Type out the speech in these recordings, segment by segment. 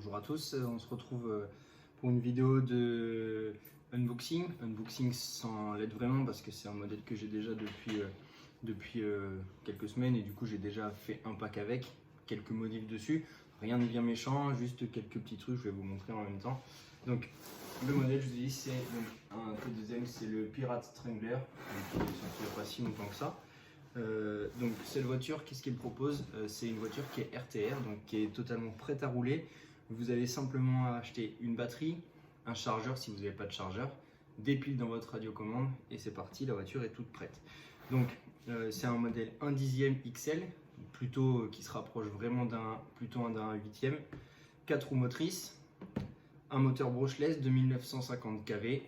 Bonjour à tous, on se retrouve pour une vidéo de unboxing sans l'aide vraiment parce que c'est un modèle que j'ai déjà depuis quelques semaines et du coup j'ai déjà fait un pack avec quelques modifs dessus. Rien de bien méchant, juste quelques petits trucs, je vais vous montrer en même temps. Donc le modèle, je vous dis, c'est un T2M, c'est le Pirate Strangler, qui est sorti il n'y a pas si longtemps que ça. Donc cette voiture, qu'est-ce qu'elle propose? C'est une voiture qui est RTR, donc qui est totalement prête à rouler. Vous avez simplement à acheter une batterie, un chargeur si vous n'avez pas de chargeur, des piles dans votre radiocommande et c'est parti, la voiture est toute prête. Donc c'est un modèle 1/10 XL, plutôt qui se rapproche vraiment d'un 1/8, 4 roues motrices, un moteur brushless de 1950 kV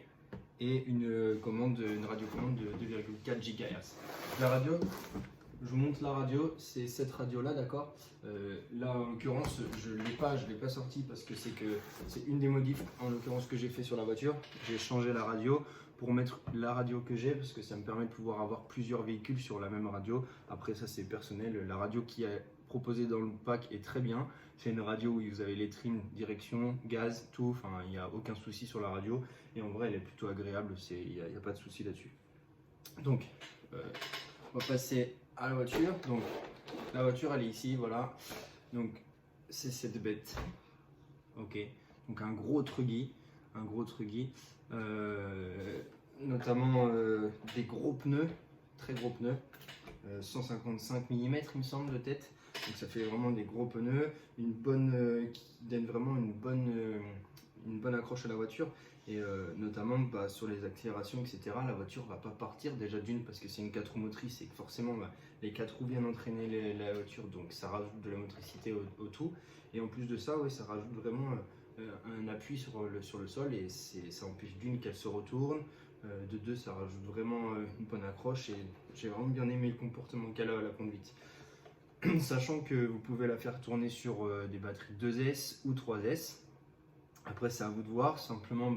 et une radiocommande de 2,4 GHz. La radio, je vous montre la radio, c'est cette radio là, d'accord. Là en l'occurrence je l'ai pas sorti parce que c'est une des modifs en l'occurrence que j'ai fait sur la voiture. J'ai changé la radio pour mettre la radio que j'ai parce que ça me permet de pouvoir avoir plusieurs véhicules sur la même radio. Après ça c'est personnel, la radio qui est proposée dans le pack est très bien. C'est une radio où vous avez les trims, direction, gaz, tout, enfin il n'y a aucun souci sur la radio et en vrai elle est plutôt agréable, il n'y a pas de souci là-dessus. Donc on va passer à la voiture. Donc la voiture elle est ici, voilà. Donc c'est cette bête, ok. Donc un gros truggy, notamment des gros pneus, très gros pneus, 155 mm il me semble de tête. Donc ça fait vraiment des gros pneus, qui donne vraiment une bonne accroche à la voiture. Et notamment sur les accélérations, etc. La voiture va pas partir déjà d'une parce que c'est une 4 roues motrices et que forcément les 4 roues viennent entraîner la voiture, donc ça rajoute de la motricité au tout. Et en plus de ça, ouais, ça rajoute vraiment un appui sur le sol et ça empêche d'une qu'elle se retourne. De deux, ça rajoute vraiment une bonne accroche et j'ai vraiment bien aimé le comportement qu'elle a à la conduite. Sachant que vous pouvez la faire tourner sur des batteries 2S ou 3S. Après c'est à vous de voir, simplement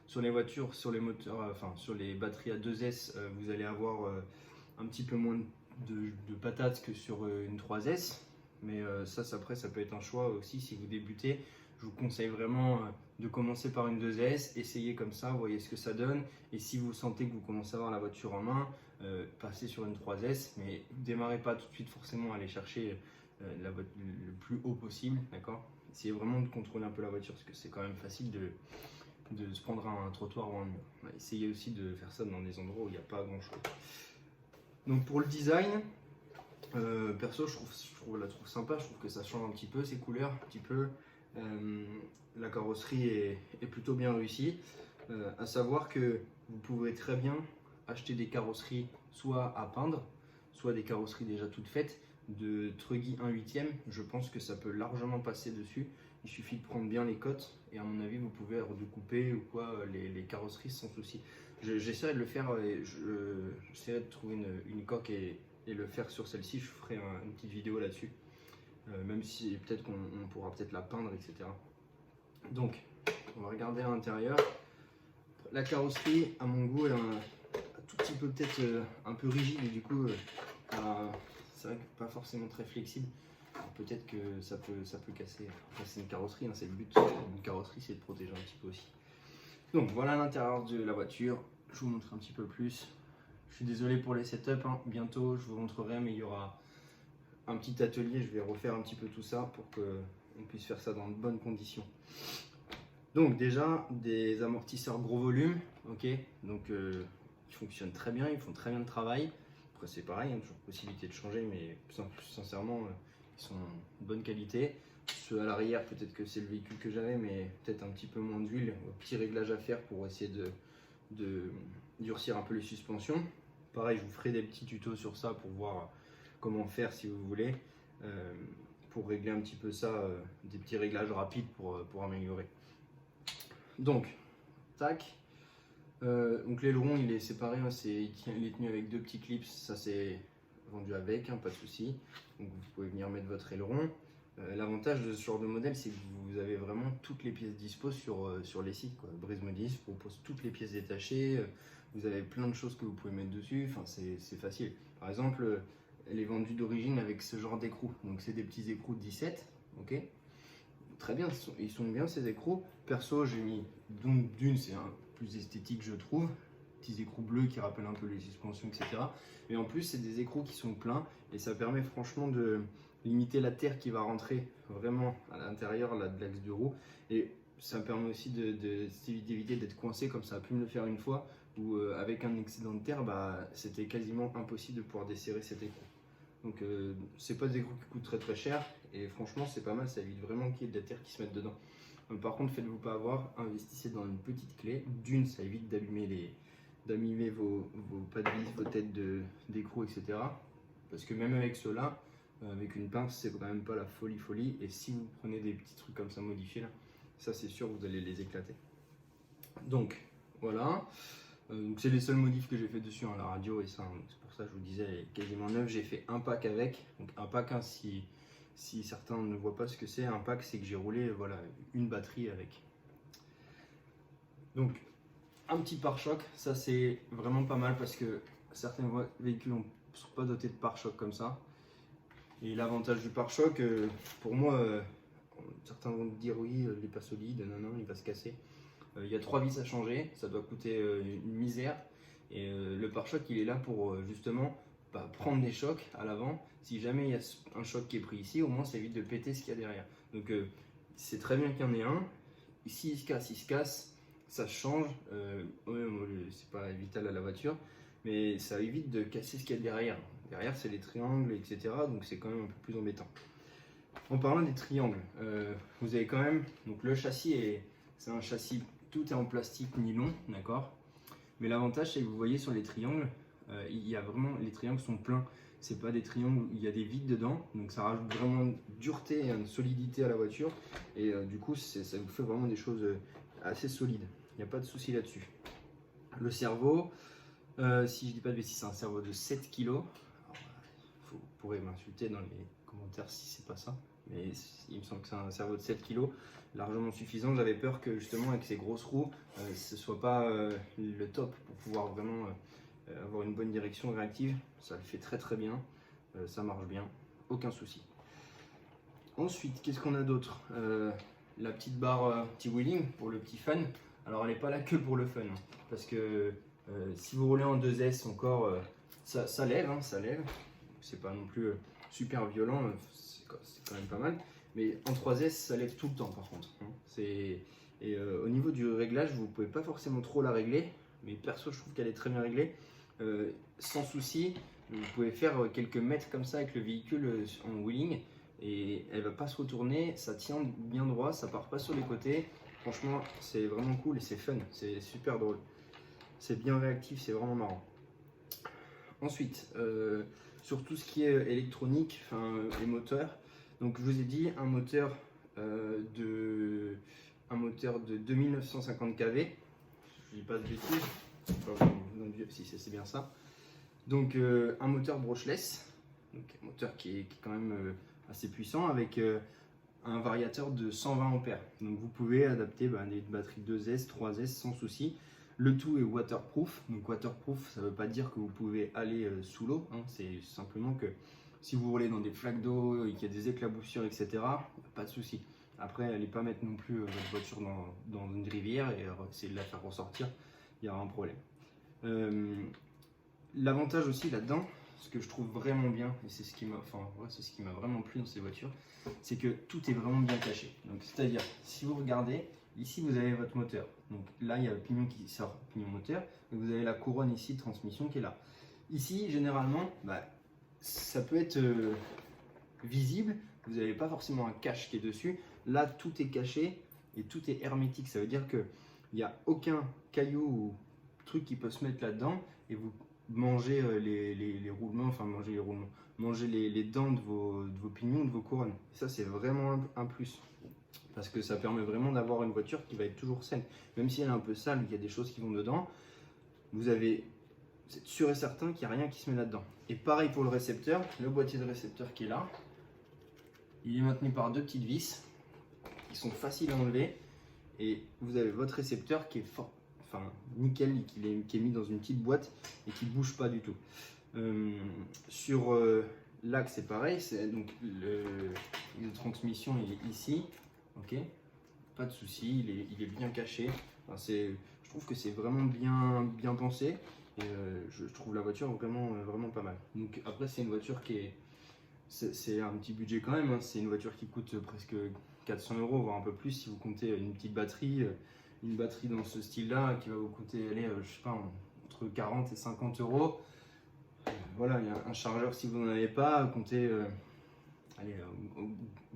sur les voitures, sur les moteurs, sur les batteries à 2S, vous allez avoir un petit peu moins de patates que sur une 3S. Mais ça après ça peut être un choix aussi si vous débutez. Je vous conseille vraiment de commencer par une 2S, essayez comme ça, voyez ce que ça donne. Et si vous sentez que vous commencez à avoir la voiture en main, passez sur une 3S, mais démarrez pas tout de suite forcément à aller chercher le plus haut possible, d'accord. Essayez vraiment de contrôler un peu la voiture parce que c'est quand même facile de se prendre un trottoir ou un mur. Essayez aussi de faire ça dans des endroits où il n'y a pas grand chose. Donc pour le design, perso je la trouve sympa, je trouve que ça change un petit peu ses couleurs, un petit peu. La carrosserie est plutôt bien réussie. À savoir que vous pouvez très bien acheter des carrosseries soit à peindre, soit des carrosseries déjà toutes faites de Truggy 1/8. Je pense que ça peut largement passer dessus. Il suffit de prendre bien les cotes et à mon avis vous pouvez redécouper ou quoi les carrosseries sans souci. J'essaierai de le faire et j'essaierai de trouver une coque et le faire sur celle-ci. Je ferai une petite vidéo là-dessus. Même si peut-être qu'on pourra peut-être la peindre, etc. Donc, on va regarder à l'intérieur. La carrosserie, à mon goût, est un tout petit peu peut-être un peu rigide et du coup, c'est vrai que pas forcément très flexible. Peut-être que ça peut casser. Enfin, c'est une carrosserie, hein, c'est le but d'une carrosserie, c'est de protéger un petit peu aussi. Donc voilà l'intérieur de la voiture. Je vous montre un petit peu plus. Je suis désolé pour les setups, hein. Bientôt je vous montrerai, mais il y aura un petit atelier, je vais refaire un petit peu tout ça pour qu'on puisse faire ça dans de bonnes conditions. Donc déjà des amortisseurs gros volume, ok, donc ils fonctionnent très bien, ils font très bien le travail. Après c'est pareil, il y a toujours possibilité de changer, mais sincèrement ils sont de bonne qualité. Ceux à l'arrière, peut-être que c'est le véhicule que j'avais, mais peut-être un petit peu moins d'huile, petit réglage à faire pour essayer de durcir un peu les suspensions. Pareil, je vous ferai des petits tutos sur ça pour voir comment faire si vous voulez, pour régler un petit peu ça, des petits réglages rapides pour améliorer. Donc, tac. Donc l'aileron il est séparé, hein, il est tenu avec deux petits clips, ça c'est vendu avec, hein, pas de souci. Donc vous pouvez venir mettre votre aileron. L'avantage de ce genre de modèle, c'est que vous avez vraiment toutes les pièces dispo sur les sites, quoi. Breeze Modif propose toutes les pièces détachées, vous avez plein de choses que vous pouvez mettre dessus, enfin c'est facile. Par exemple, elle est vendue d'origine avec ce genre d'écrou, donc c'est des petits écrous 17, ok, très bien, ils sont bien ces écrous. Perso, j'ai mis donc d'une, c'est un plus esthétique je trouve, petits écrous bleus qui rappellent un peu les suspensions, etc. Mais en plus, c'est des écrous qui sont pleins et ça permet franchement de limiter la terre qui va rentrer vraiment à l'intérieur de l'axe du roue. Et ça me permet aussi d'éviter d'être coincé comme ça a pu me le faire une fois où avec un excédent de terre, bah, c'était quasiment impossible de pouvoir desserrer cet écrou. Donc c'est pas des écrous qui coûtent très très cher et franchement c'est pas mal, ça évite vraiment qu'il y ait de la terre qui se mette dedans. Par contre, faites-vous pas avoir, investissez dans une petite clé. D'une, ça évite d'abîmer vos pas de vis, vos têtes d'écrou, etc. Parce que même avec ceux-là, avec une pince, c'est quand même pas la folie. Et si vous prenez des petits trucs comme ça modifiés là, ça c'est sûr vous allez les éclater. Donc voilà. Donc c'est les seuls modifs que j'ai fait dessus, hein, la radio et ça, c'est pour ça que je vous disais, elle est quasiment neuve. J'ai fait un pack avec, donc un pack, hein, si certains ne voient pas ce que c'est, un pack c'est que j'ai roulé voilà, une batterie avec. Donc un petit pare-choc, ça c'est vraiment pas mal parce que certains véhicules ne sont pas dotés de pare-choc comme ça. Et l'avantage du pare-choc, pour moi, certains vont dire oui, il n'est pas solide, non, il va se casser. Il y a 3 vis à changer, ça doit coûter une misère. Et le pare-choc, il est là pour justement prendre des chocs à l'avant. Si jamais il y a un choc qui est pris ici, au moins ça évite de péter ce qu'il y a derrière. Donc c'est très bien qu'il y en ait un. Ici il se casse, ça change. C'est pas vital à la voiture, mais ça évite de casser ce qu'il y a derrière. Derrière c'est les triangles, etc. Donc c'est quand même un peu plus embêtant. En parlant des triangles, vous avez quand même, donc le châssis c'est un châssis, tout est en plastique nylon, d'accord. Mais l'avantage c'est que vous voyez sur les triangles, il y a vraiment, les triangles sont pleins. C'est pas des triangles où il y a des vides dedans, donc ça rajoute vraiment une dureté et une solidité à la voiture. Et du coup, ça vous fait vraiment des choses assez solides. Il n'y a pas de souci là-dessus. Le cerveau, si je dis pas de bêtises, c'est un cerveau de 7 kg. Vous pourrez m'insulter dans les commentaires si c'est pas ça, mais il me semble que c'est un cerveau de 7 kg, largement suffisant. J'avais peur que justement avec ces grosses roues, ce soit pas le top pour pouvoir vraiment avoir une bonne direction réactive. Ça le fait très très bien, ça marche bien, aucun souci. Ensuite, qu'est-ce qu'on a d'autre? La petite barre T-Wheeling pour le petit fun. Alors elle n'est pas là que pour le fun, hein, parce que si vous roulez en 2S encore, ça lève, hein, ça lève. C'est pas non plus super violent, c'est quand même pas mal. Mais en 3S, ça lève tout le temps par contre. Hein. Au niveau du réglage, vous pouvez pas forcément trop la régler, mais perso, je trouve qu'elle est très bien réglée. Sans souci, vous pouvez faire quelques mètres comme ça avec le véhicule en wheeling et elle va pas se retourner, ça tient bien droit, ça part pas sur les côtés. Franchement, c'est vraiment cool et c'est fun, c'est super drôle. C'est bien réactif, c'est vraiment marrant. Ensuite, sur tout ce qui est électronique, les moteurs. Donc je vous ai dit un moteur de 2950 kV. Je dis pas de bêtises. Si c'est bien ça. Donc un moteur brushless, donc un moteur qui est quand même assez puissant avec un variateur de 120 ampères. Donc vous pouvez adapter des batteries 2S, 3S sans souci. Le tout est waterproof. Donc waterproof, ça ne veut pas dire que vous pouvez aller sous l'eau, hein. C'est simplement que si vous roulez dans des flaques d'eau et qu'il y a des éclaboussures, etc., pas de souci. Après, n'allez pas mettre non plus votre voiture dans une rivière et essayer de la faire ressortir, il y aura un problème. L'avantage aussi là-dedans, ce que je trouve vraiment bien, et c'est ce qui m'a vraiment plu dans ces voitures, c'est que tout est vraiment bien caché. Donc c'est-à-dire, si vous regardez, ici vous avez votre moteur. Donc là il y a le pignon qui sort, pignon moteur, et vous avez la couronne ici de transmission qui est là. Ici généralement, ça peut être visible, vous n'avez pas forcément un cache qui est dessus. Là tout est caché et tout est hermétique. Ça veut dire que il n'y a aucun caillou ou truc qui peut se mettre là-dedans et vous mangez les roulements, mangez les dents de vos pignons, de vos couronnes. Et ça c'est vraiment un plus. Parce que ça permet vraiment d'avoir une voiture qui va être toujours saine. Même si elle est un peu sale, il y a des choses qui vont dedans, vous êtes sûr et certain qu'il n'y a rien qui se met là-dedans. Et pareil pour le récepteur, le boîtier de récepteur qui est là, il est maintenu par 2 petites vis qui sont faciles à enlever. Et vous avez votre récepteur qui est nickel, qui est mis dans une petite boîte et qui ne bouge pas du tout. Sur l'axe c'est pareil, donc le transmission est ici. ok, pas de souci, il est bien caché. Enfin, je trouve que c'est vraiment bien pensé. Et je trouve la voiture vraiment pas mal. Donc après, c'est une voiture c'est un petit budget quand même, hein. C'est une voiture qui coûte presque 400 euros, voire un peu plus si vous comptez une petite batterie. Une batterie dans ce style-là qui va vous coûter, allez, je sais pas, entre 40 et 50 euros. Voilà, il y a un chargeur si vous n'en avez pas, comptez, allez,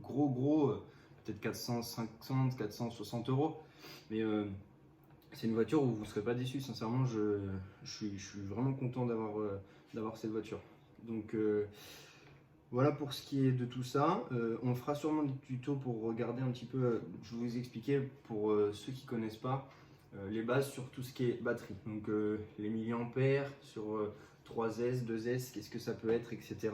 gros, peut-être 450, 460 euros. Mais c'est une voiture où vous ne serez pas déçu. Sincèrement, je suis vraiment content d'avoir cette voiture. Donc voilà pour ce qui est de tout ça. On fera sûrement des tutos pour regarder un petit peu. Je vais vous expliquer pour ceux qui ne connaissent pas les bases sur tout ce qui est batterie. Donc les milliampères sur 3S, 2S, qu'est-ce que ça peut être, etc.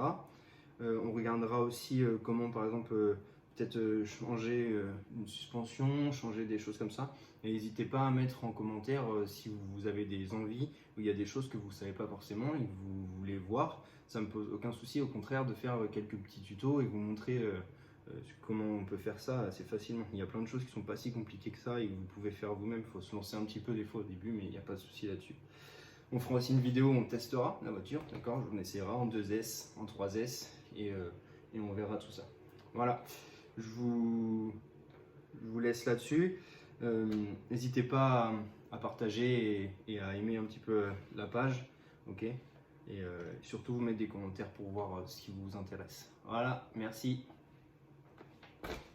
On regardera aussi comment par exemple peut-être changer une suspension, changer des choses comme ça. Et n'hésitez pas à mettre en commentaire si vous avez des envies ou il y a des choses que vous ne savez pas forcément et que vous voulez voir. Ça ne me pose aucun souci, au contraire, de faire quelques petits tutos et vous montrer comment on peut faire ça assez facilement. Il y a plein de choses qui ne sont pas si compliquées que ça et que vous pouvez faire vous-même. Il faut se lancer un petit peu des fois au début, mais il n'y a pas de souci là-dessus. On fera aussi une vidéo où on testera la voiture, d'accord? On essaiera en 2S, en 3S et on verra tout ça. Voilà, je vous laisse là-dessus. N'hésitez pas à partager et à aimer un petit peu la page, ok? Et surtout vous mettre des commentaires pour voir ce qui vous intéresse. Voilà, merci.